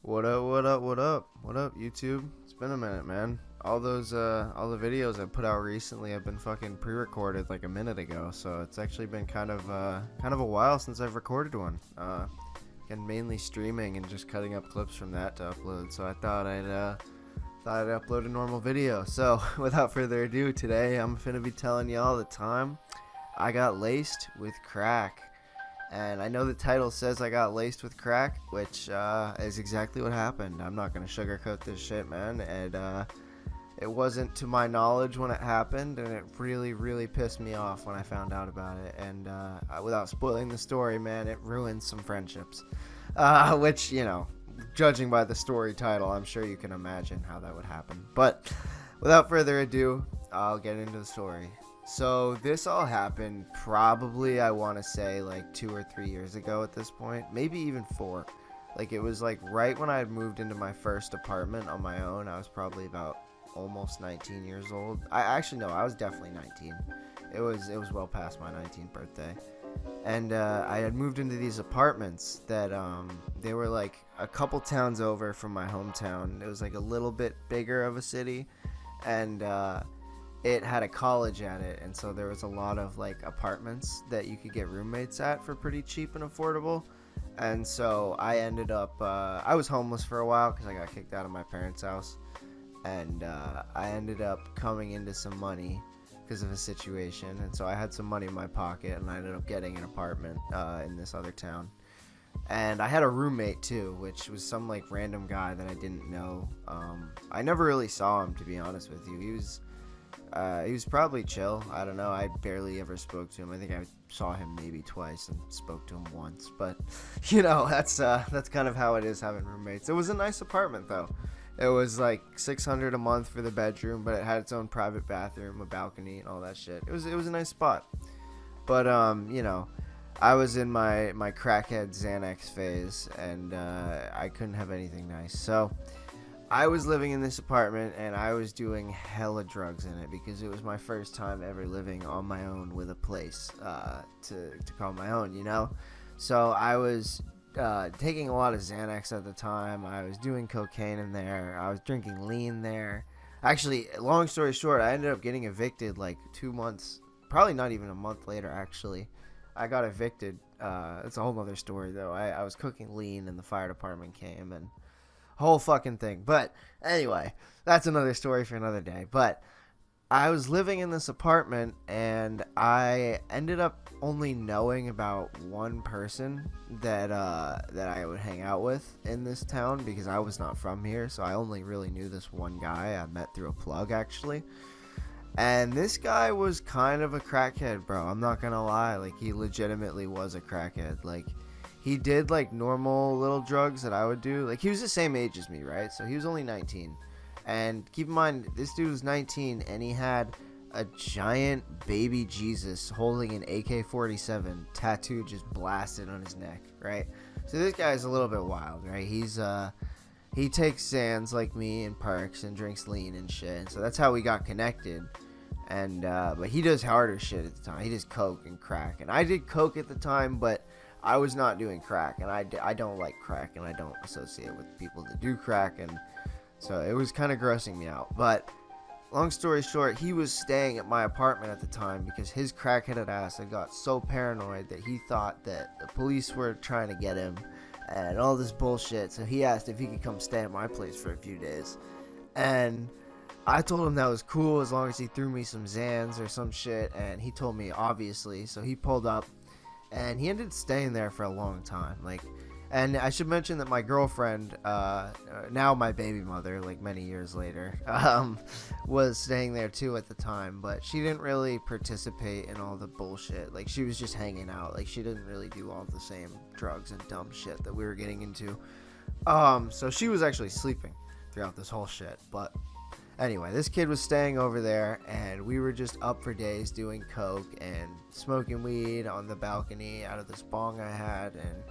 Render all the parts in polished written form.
What up, what up, what up? What up, YouTube? It's been a minute, man. All the videos I put out recently have been fucking pre-recorded like a minute ago, so it's actually been kind of a while since I've recorded one. Again, mainly streaming and just cutting up clips from that to upload, so I thought I'd upload a normal video. So, without further ado, today I'm finna be telling y'all the time I got laced with crack. And I know the title says I got laced with crack, which is exactly what happened. I'm not going to sugarcoat this shit, man. And it wasn't to my knowledge when it happened, and it really, really pissed me off when I found out about it. And without spoiling the story, man, it ruined some friendships. Which, you know, judging by the story title, I'm sure you can imagine how that would happen. But without further ado, I'll get into the story. So this all happened probably, I want to say, like 2 or 3 years ago at this point, maybe even 4. Like, it was like right when I had moved into my first apartment on my own. I was probably about almost 19 years old. I was definitely 19. It was well past my 19th birthday. And I had moved into these apartments that they were like a couple towns over from my hometown. It was like a little bit bigger of a city, and it had a college at it, and so there was a lot of like apartments that you could get roommates at for pretty cheap and affordable. And so I ended up I was homeless for a while because I got kicked out of my parents' house, and I ended up coming into some money because of a situation. And so I had some money in my pocket, and I ended up getting an apartment in this other town. And I had a roommate too, which was some like random guy that I didn't know. I never really saw him, to be honest with you. He was probably chill. I don't know. I barely ever spoke to him. I think I saw him maybe twice and spoke to him once. But, you know, that's kind of how it is having roommates. It was a nice apartment, though. It was like $600 a month for the bedroom, but it had its own private bathroom, a balcony, and all that shit. It was a nice spot. But, you know, I was in my crackhead Xanax phase, and I couldn't have anything nice. So I was living in this apartment, and I was doing hella drugs in it because it was my first time ever living on my own with a place to call my own, you know? So I was taking a lot of Xanax at the time. I was doing cocaine in there. I was drinking lean there. Actually, long story short, I ended up getting evicted like 2 months, probably not even a month later, actually. I got evicted. It's a whole other story, though. I was cooking lean, and the fire department came, and whole fucking thing. But anyway, that's another story for another day. But I was living in this apartment, and I ended up only knowing about one person that I would hang out with in this town because I was not from here. So I only really knew this one guy I met through a plug, actually. And this guy was kind of a crackhead, bro. I'm not gonna lie. Like, he legitimately was a crackhead. Like, he did like normal little drugs that I would do. Like, he was the same age as me, right? So he was only 19. And keep in mind, this dude was 19, and he had a giant baby Jesus holding an AK-47 tattooed just blasted on his neck, right? So this guy's a little bit wild, right? He takes Xans like me and perks and drinks lean and shit. And so that's how we got connected. And but he does harder shit at the time. He does coke and crack. And I did coke at the time, but I was not doing crack, and I don't like crack, and I don't associate with people that do crack, and so it was kind of grossing me out. But long story short, he was staying at my apartment at the time because his crackheaded ass had got so paranoid that he thought that the police were trying to get him and all this bullshit. So he asked if he could come stay at my place for a few days, and I told him that was cool as long as he threw me some Xans or some shit, and he told me obviously. So he pulled up. And he ended up staying there for a long time. Like, and I should mention that my girlfriend, now my baby mother, like many years later, was staying there too at the time. But she didn't really participate in all the bullshit. Like, she was just hanging out. Like, she didn't really do all the same drugs and dumb shit that we were getting into. So she was actually sleeping throughout this whole shit. But anyway, this kid was staying over there, and we were just up for days doing coke and smoking weed on the balcony out of this bong I had and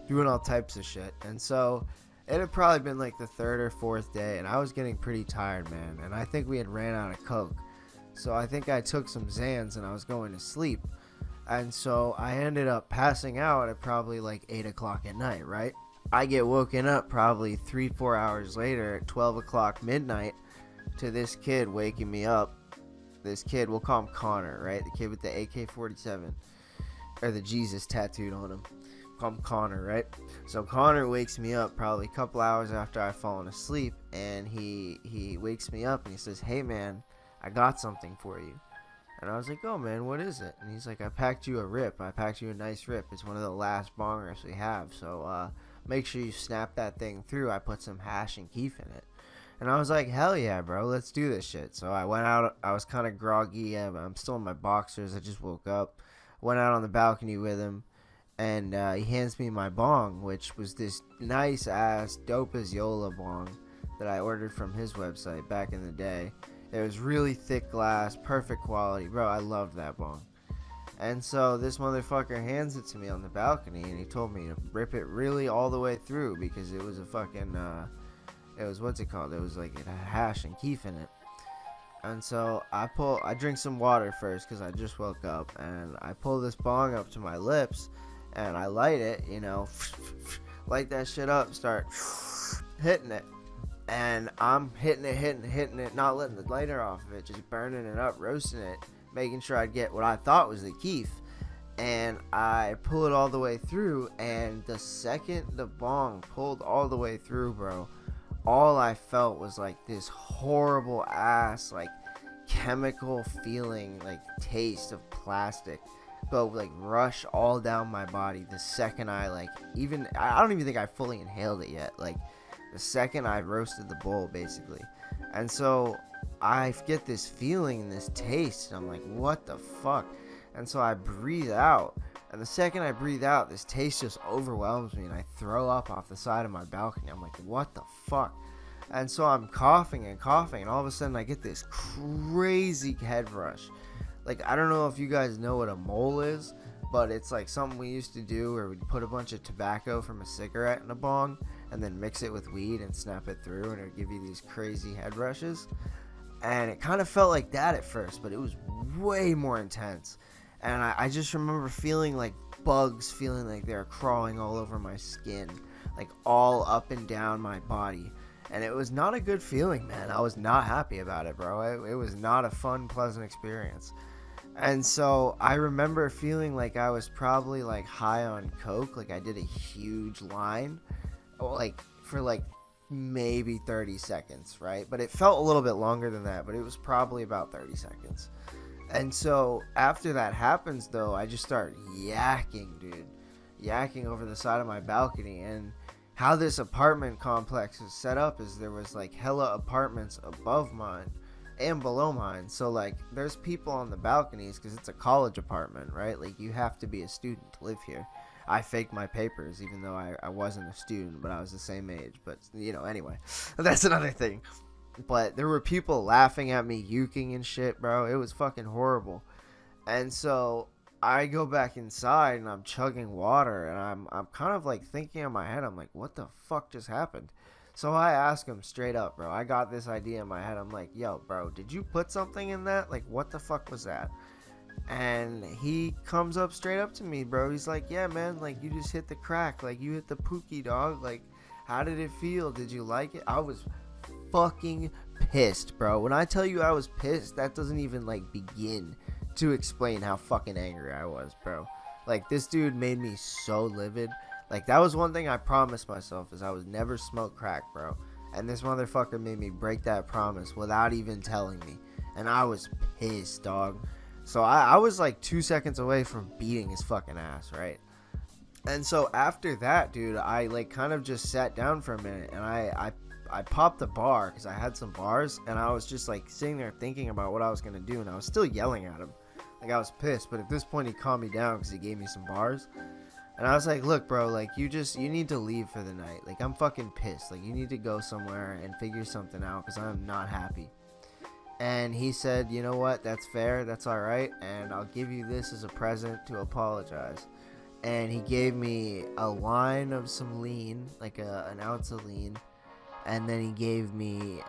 doing all types of shit. And so it had probably been like the 3rd or 4th day, and I was getting pretty tired, man. And I think we had ran out of coke. So I think I took some Xans, and I was going to sleep. And so I ended up passing out at probably like 8 o'clock at night, right? I get woken up probably 3-4 hours later at 12 o'clock midnight to this kid waking me up. This kid, we'll call him Connor, right? The kid with the AK-47 or the Jesus tattooed on him. Call him Connor, right? So Connor wakes me up probably a couple hours after I've fallen asleep, and he wakes me up and he says, "Hey man, I got something for you." And I was like, "Oh man, what is it?" And he's like, "I packed you a rip. I packed you a nice rip. It's one of the last bong rips we have. So make sure you snap that thing through. I put some hash and keef in it." And I was like, "Hell yeah, bro, let's do this shit." So I went out. I was kind of groggy. I'm still in my boxers. I just woke up. Went out on the balcony with him, and he hands me my bong, which was this nice ass dope as Yola bong that I ordered from his website back in the day. It was really thick glass, perfect quality, bro. I loved that bong. And so this motherfucker hands it to me on the balcony, and he told me to rip it really all the way through because it was a fucking it was, what's it called? It was like it had hash and keef in it. And so I drink some water first because I just woke up, and I pull this bong up to my lips, and I light it, you know, light that shit up, start hitting it. And I'm hitting it, not letting the lighter off of it, just burning it up, roasting it, making sure I'd get what I thought was the keef. And I pull it all the way through, and the second the bong pulled all the way through, bro, all I felt was like this horrible ass, like chemical feeling, like taste of plastic go like rush all down my body the second I don't even think I fully inhaled it yet, like the second I roasted the bowl basically. And so I get this feeling, this taste, and I'm like, what the fuck? And so I breathe out, and the second I breathe out, this taste just overwhelms me, and I throw up off the side of my balcony. I'm like, what the fuck? And so I'm coughing, and all of a sudden I get this crazy head rush. Like, I don't know if you guys know what a mole is, but it's like something we used to do where we'd put a bunch of tobacco from a cigarette in a bong and then mix it with weed and snap it through, and it would give you these crazy head rushes. And it kind of felt like that at first, but it was way more intense. And I just remember feeling like bugs, feeling like they were crawling all over my skin, like all up and down my body. And it was not a good feeling, man. I was not happy about it, bro. It was not a fun, pleasant experience. And so I remember feeling like I was probably like high on coke. Like I did a huge line, like for like maybe 30 seconds, right? But it felt a little bit longer than that, but it was probably about 30 seconds. And so after that happens, though, I just start yakking, dude. Yakking over the side of my balcony. And how this apartment complex is set up is there was like hella apartments above mine and below mine. So like there's people on the balconies because it's a college apartment, right? Like you have to be a student to live here. I faked my papers even though I wasn't a student, but I was the same age. But, you know, anyway, that's another thing. But there were people laughing at me, yuking and shit, bro. It was fucking horrible. And so I go back inside and I'm chugging water, and I'm kind of like thinking in my head, I'm like, what the fuck just happened? So I ask him straight up, bro. I got this idea in my head. I'm like, yo, bro, did you put something in that? Like, what the fuck was that? And he comes up straight up to me, bro. He's like, yeah, man, like, you just hit the crack. Like, you hit the pookie, dog. Like, how did it feel? Did you like it? I was fucking pissed, bro. When I tell you I was pissed, that doesn't even, like, begin to explain how fucking angry I was, bro. Like, this dude made me so livid. Like, that was one thing I promised myself, is I would never smoke crack, bro. And this motherfucker made me break that promise without even telling me. And I was pissed, dog. So I was like 2 seconds away from beating his fucking ass, right? And so after that, dude, I like kind of just sat down for a minute, and I popped a bar because I had some bars, and I was just like sitting there thinking about what I was gonna do, and I was still yelling at him. Like, I was pissed, but at this point he calmed me down because he gave me some bars. And I was like, look, bro, like, you need to leave for the night. Like, I'm fucking pissed. Like, you need to go somewhere and figure something out because I'm not happy. And he said, you know what, that's fair, that's alright, and I'll give you this as a present to apologize. And he gave me a line of some lean, like an ounce of lean, and then he gave me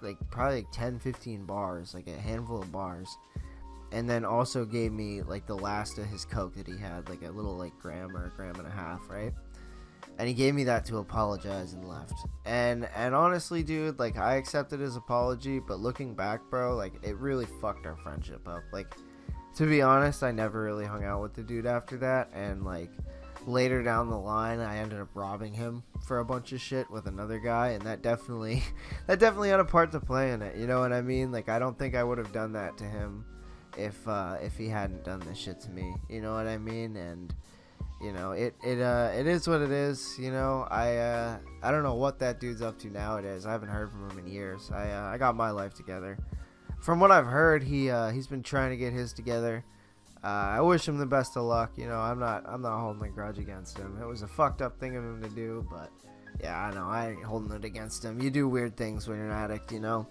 like probably like 10-15 bars, like a handful of bars, and then also gave me like the last of his coke that he had, like a little like gram or a gram and a half, right? And he gave me that to apologize and left. And honestly, dude, like, I accepted his apology, but looking back, bro, like, it really fucked our friendship up. Like, to be honest, I never really hung out with the dude after that, and like later down the line I ended up robbing him for a bunch of shit with another guy, and that definitely had a part to play in it, you know what I mean? Like, I don't think I would have done that to him if he hadn't done this shit to me, you know what I mean? And you know, it is what it is, you know. I don't know what that dude's up to nowadays. I haven't heard from him in years. I got my life together. From what I've heard, he's been trying to get his together. I wish him the best of luck. You know, I'm not holding a grudge against him. It was a fucked up thing of him to do, but yeah, I know I ain't holding it against him. You do weird things when you're an addict, you know.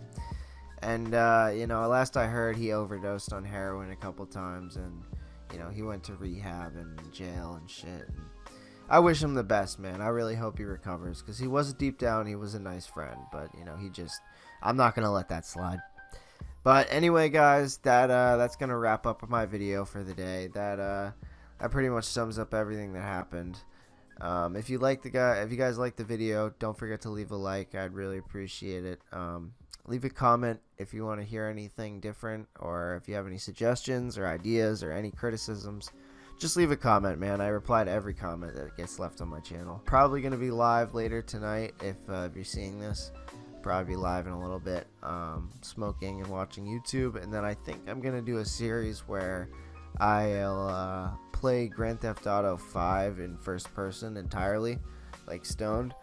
And you know, last I heard, he overdosed on heroin a couple times, and you know, he went to rehab and jail and shit. And I wish him the best, man. I really hope he recovers, because he was deep down, he was a nice friend, but you know, I'm not gonna let that slide. But anyway, guys, that's gonna wrap up my video for the day. That pretty much sums up everything that happened. If you guys like the video, don't forget to leave a like. I'd really appreciate it. Leave a comment if you want to hear anything different, or if you have any suggestions or ideas or any criticisms. Just leave a comment, man. I reply to every comment that gets left on my channel. Probably gonna be live later tonight if you're seeing this. Probably be live in a little bit, smoking and watching YouTube, and then I think I'm gonna do a series where I'll play Grand Theft Auto 5 in first person entirely, like stoned,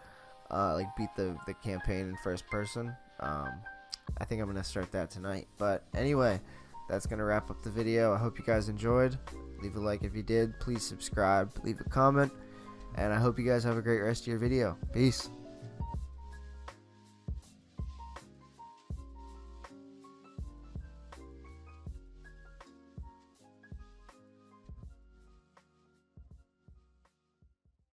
like beat the campaign in first person. I think I'm gonna start that tonight. But anyway, that's gonna wrap up the video. I hope you guys enjoyed. Leave a like if you did. Please subscribe. Leave a comment, and I hope you guys have a great rest of your video. Peace.